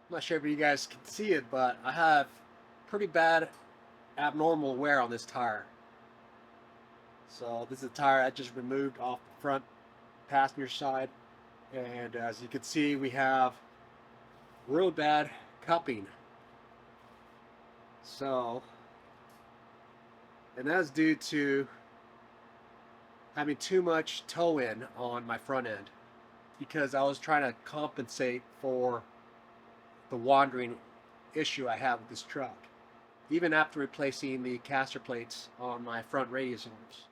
I'm not sure if you guys can see it, but I have pretty bad abnormal wear on this tire. So this is a tire I just removed off the front passenger side, and as you can see, we have real bad cupping. So, and that's due to having too much toe in on my front end because I was trying to compensate for the wandering issue I have with this truck, even after replacing the caster plates on my front radius arms.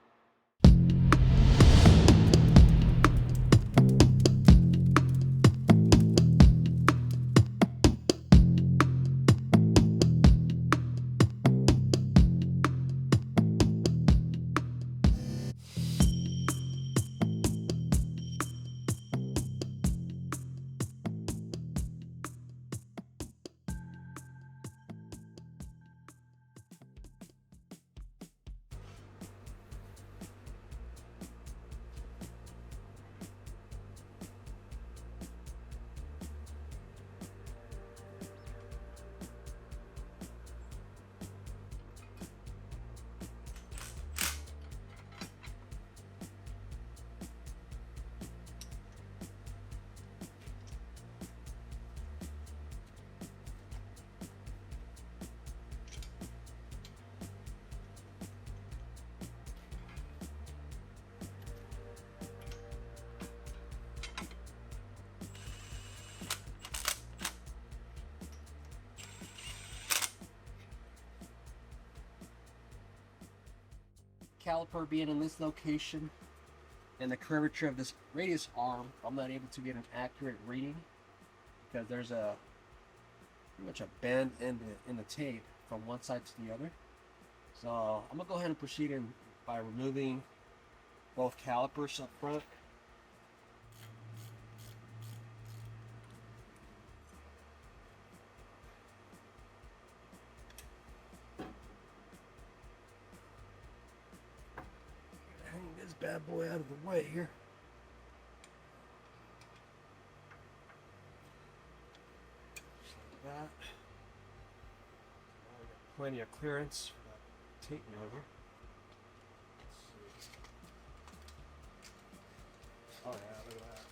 Caliper being in this location and the curvature of this radius arm, I'm not able to get an accurate reading because there's pretty much a bend in the tape from one side to the other. So I'm gonna go ahead and proceed by removing both calipers up front. Hang this bad boy out of the way here. Just like that. Now we got plenty of clearance for that tape maneuver. Oh yeah, look at that.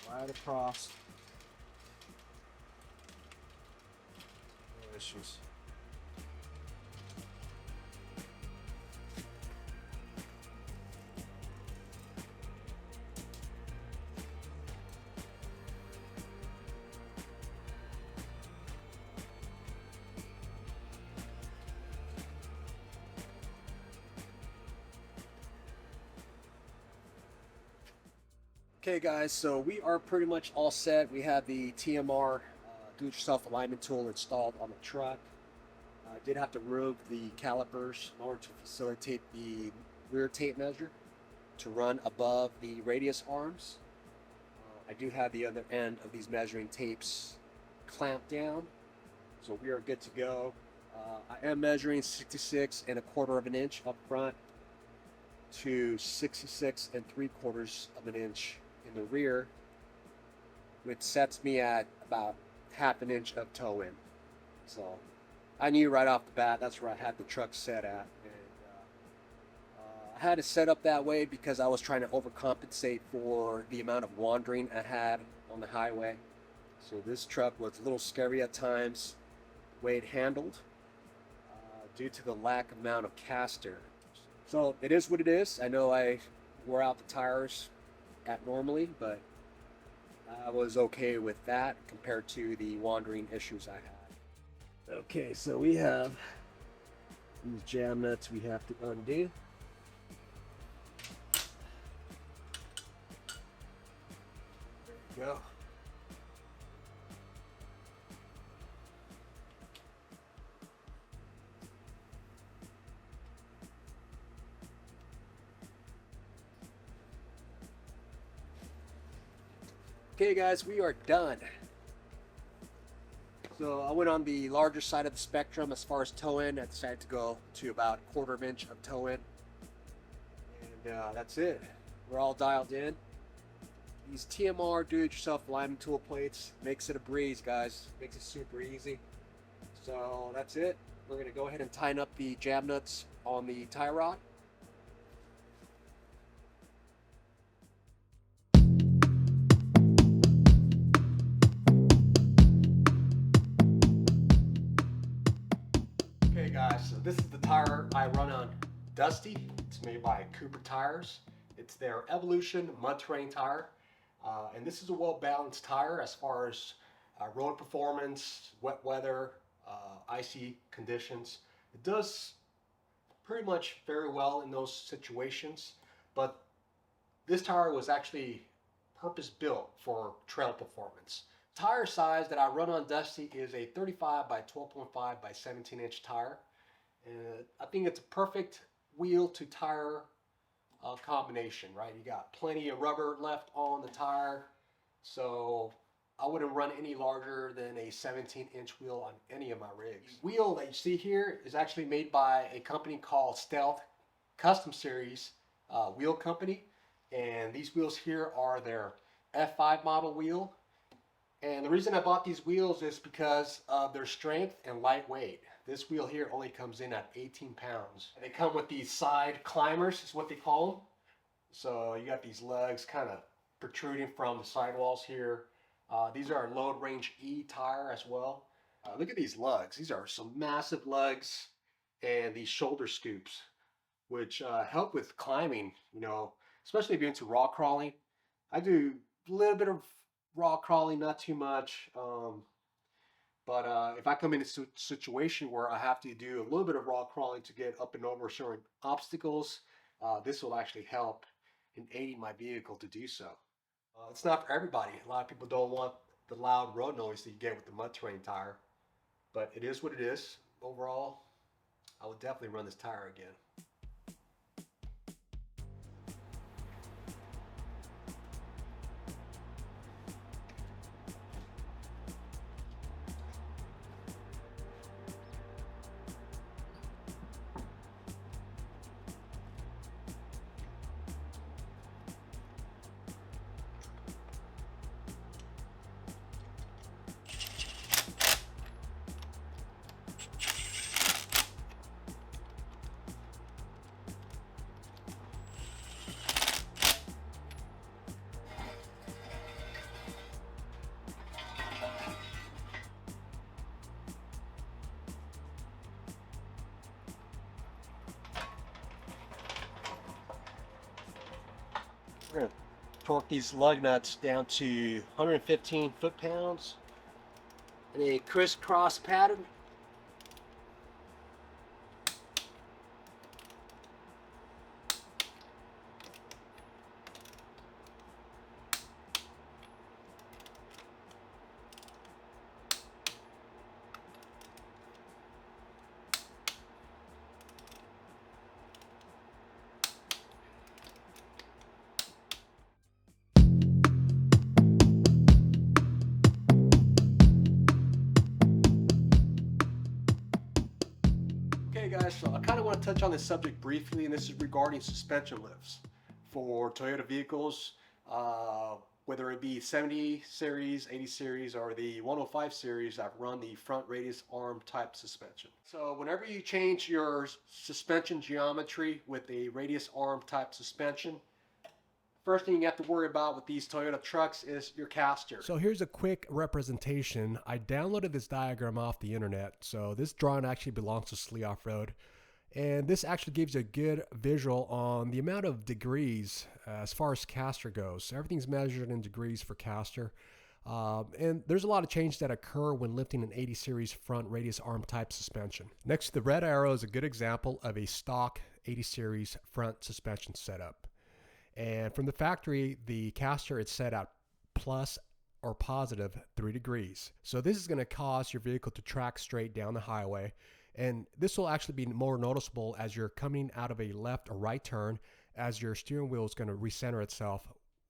Go right across. No issues. Okay guys, so we are pretty much all set. We have the TMR do-it-yourself alignment tool installed on the truck. I did have to remove the calipers in order to facilitate the rear tape measure to run above the radius arms. I do have the other end of these measuring tapes clamped down, so we are good to go. I am measuring 66.25 of an inch up front to 66.75 of an inch in the rear, which sets me at about half an inch of toe in. So I knew right off the bat that's where I had the truck set at, and I had it set up that way because I was trying to overcompensate for the amount of wandering I had on the highway. So this truck was a little scary at times, the way it handled, due to the lack amount of caster. So it is what it is. I know I wore out the tires abnormally, but I was okay with that compared to the wandering issues I had. Okay, so we have these jam nuts we have to undo. There we go. Okay guys, we are done. So I went on the larger side of the spectrum as far as toe in. I decided to go to about 1/4 inch of toe in. And that's it. We're all dialed in. These TMR do-it-yourself alignment tool plates makes it a breeze, guys. Makes it super easy. So that's it. We're going to go ahead and tighten up the jab nuts on the tie rod. Okay guys, so this is the tire I run on Dusty. It's made by Cooper Tires. It's their Evolution mud terrain tire. And this is a well-balanced tire as far as road performance, wet weather, icy conditions. It does pretty much very well in those situations, but this tire was actually purpose-built for trail performance. Tire size that I run on Dusty is a 35 by 12.5 by 17 inch tire. And I think it's a perfect wheel to tire combination, right? You got plenty of rubber left on the tire, so I wouldn't run any larger than a 17-inch wheel on any of my rigs. The wheel that you see here is actually made by a company called Stealth Custom Series Wheel Company, and these wheels here are their F5 model wheel. And the reason I bought these wheels is because of their strength and lightweight. This wheel here only comes in at 18 pounds. They come with these side climbers, is what they call them. So you got these lugs kind of protruding from the sidewalls here. These are load range E tire as well. Look at these lugs. These are some massive lugs, and these shoulder scoops, which help with climbing, you know, especially if you're into rock crawling. I do a little bit of rock crawling, not too much. But if I come in a situation where I have to do a little bit of rock crawling to get up and over certain obstacles, this will actually help in aiding my vehicle to do so. It's not for everybody. A lot of people don't want the loud road noise that you get with the mud terrain tire, but it is what it is. Overall, I would definitely run this tire again. We're going to torque these lug nuts down to 115 foot-pounds in a crisscross pattern. Okay guys, so I kind of want to touch on this subject briefly, and this is regarding suspension lifts for Toyota vehicles, whether it be 70 series, 80 series, or the 105 series. I've run the front radius arm type suspension. So whenever you change your suspension geometry with a radius arm type suspension, first thing you have to worry about with these Toyota trucks is your caster. So here's a quick representation. I downloaded this diagram off the internet. So this drawing actually belongs to Slee Off-Road. And this actually gives you a good visual on the amount of degrees as far as caster goes. So everything's measured in degrees for caster. And there's a lot of changes that occur when lifting an 80 series front radius arm type suspension. Next, the red arrow is a good example of a stock 80 series front suspension setup. And from the factory, the caster is set at plus or positive 3 degrees. So this is going to cause your vehicle to track straight down the highway. And this will actually be more noticeable as you're coming out of a left or right turn, as your steering wheel is going to recenter itself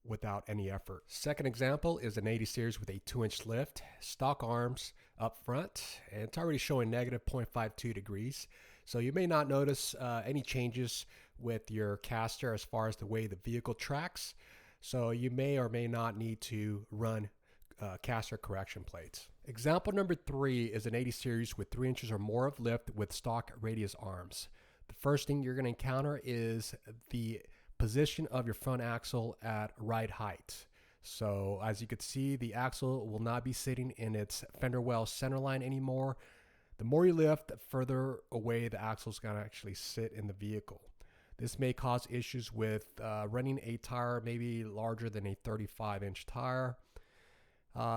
without any effort. Second example is an 80 series with a 2-inch lift, stock arms up front, and it's already showing negative 0.52 degrees. So you may not notice any changes with your caster as far as the way the vehicle tracks. So you may or may not need to run caster correction plates. Example number 3 is an 80 series with 3 inches or more of lift with stock radius arms. The first thing you're going to encounter is the position of your front axle at right height. So as you can see, the axle will not be sitting in its fender well center line anymore. The more you lift, the further away the axle is going to actually sit in the vehicle. This may cause issues with running a tire maybe larger than a 35-inch tire.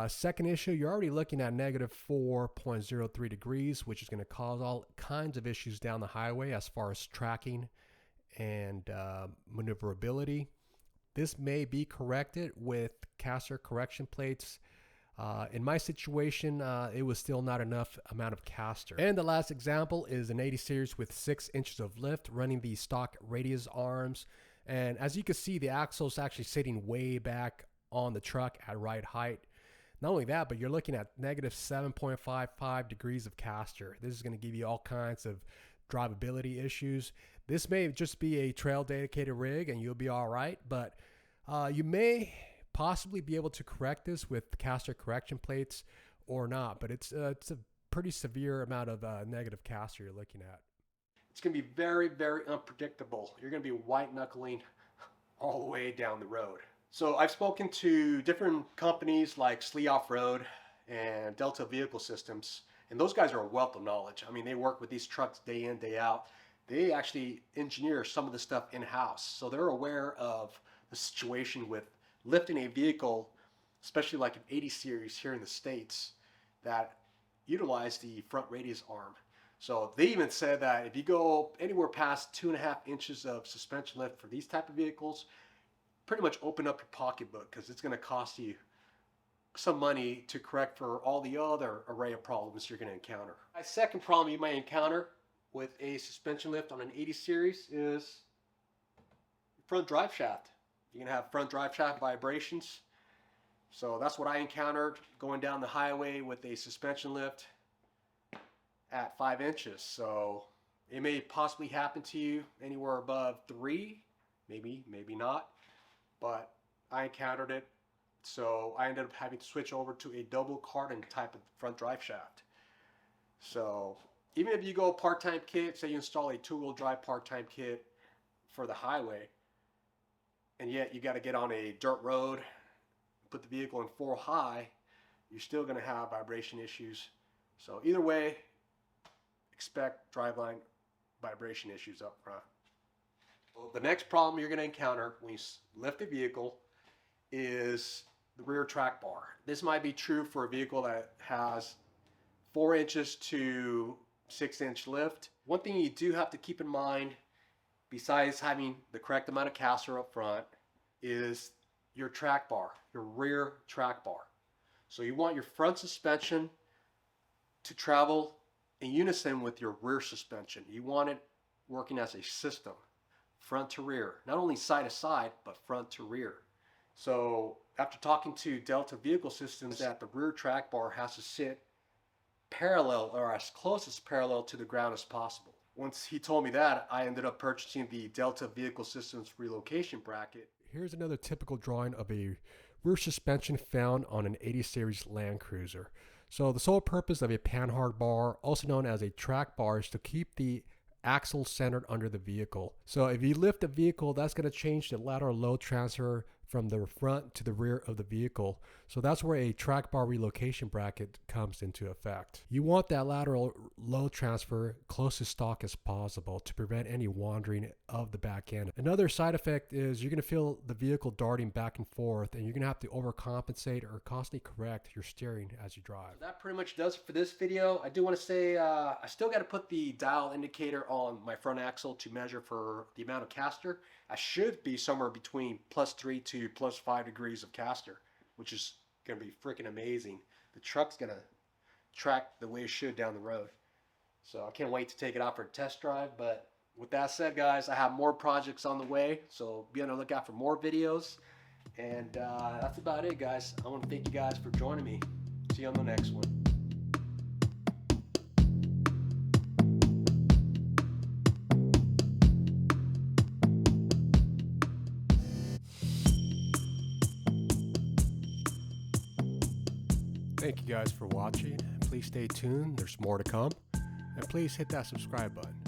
Second issue, you're already looking at negative 4.03 degrees, which is going to cause all kinds of issues down the highway as far as tracking and maneuverability. This may be corrected with caster correction plates. In my situation, it was still not enough amount of caster. And the last example is an 80 series with 6 inches of lift running the stock radius arms. And as you can see, the axle is actually sitting way back on the truck at right height. Not only that, but you're looking at negative 7.55 degrees of caster. This is going to give you all kinds of drivability issues. This may just be a trail dedicated rig and you'll be all right, but you may possibly be able to correct this with caster correction plates or not, but it's a pretty severe amount of negative caster you're looking at. It's going to be very, very unpredictable. You're going to be white knuckling all the way down the road. So I've spoken to different companies like Slee Off-Road and Delta Vehicle Systems, and those guys are a wealth of knowledge. I mean, they work with these trucks day in, day out. They actually engineer some of the stuff in-house, so they're aware of the situation with lifting a vehicle, especially like an 80 series here in the States, that utilize the front radius arm. So they even said that if you go anywhere past 2.5 inches of suspension lift for these type of vehicles, pretty much open up your pocketbook, because it's going to cost you some money to correct for all the other array of problems you're going to encounter. My second problem you might encounter with a suspension lift on an 80 series is front drive shaft. You're going to have front drive shaft vibrations. So that's what I encountered going down the highway with a suspension lift at 5 inches. So it may possibly happen to you anywhere above 3, maybe not. But I encountered it, so I ended up having to switch over to a double cardan type of front drive shaft. So even if you go part-time kit, say you install a 2-wheel drive part-time kit for the highway, and yet you got to get on a dirt road, put the vehicle in 4 high, you're still going to have vibration issues. So either way, expect driveline vibration issues up front. The next problem you're going to encounter when you lift a vehicle is the rear track bar. This might be true for a vehicle that has 4 inches to 6-inch lift. One thing you do have to keep in mind, besides having the correct amount of caster up front, is your track bar, your rear track bar. So you want your front suspension to travel in unison with your rear suspension. You want it working as a system, front to rear, not only side to side, but front to rear. So after talking to Delta Vehicle Systems, that the rear track bar has to sit parallel, or as close as parallel to the ground as possible. Once he told me that, I ended up purchasing the Delta Vehicle Systems relocation bracket. Here's another typical drawing of a rear suspension found on an 80 series Land Cruiser. So the sole purpose of a panhard bar, also known as a track bar, is to keep the axle centered under the vehicle. So if you lift the vehicle, that's going to change the lateral load transfer from the front to the rear of the vehicle. So that's where a track bar relocation bracket comes into effect. You want that lateral load transfer close to stock as possible to prevent any wandering of the back end. Another side effect is you're going to feel the vehicle darting back and forth, and you're going to have to overcompensate or constantly correct your steering as you drive. So that pretty much does it for this video. I do want to say I still got to put the dial indicator on my front axle to measure for the amount of caster. I should be somewhere between +3 to +5 degrees of caster, which is going to be freaking amazing. The truck's going to track the way it should down the road. So I can't wait to take it out for a test drive. But with that said, guys, I have more projects on the way, so be on the lookout for more videos. And that's about it, guys. I want to thank you guys for joining me. See you on the next one. Thank you guys for watching. Please stay tuned. There's more to come. And please hit that subscribe button.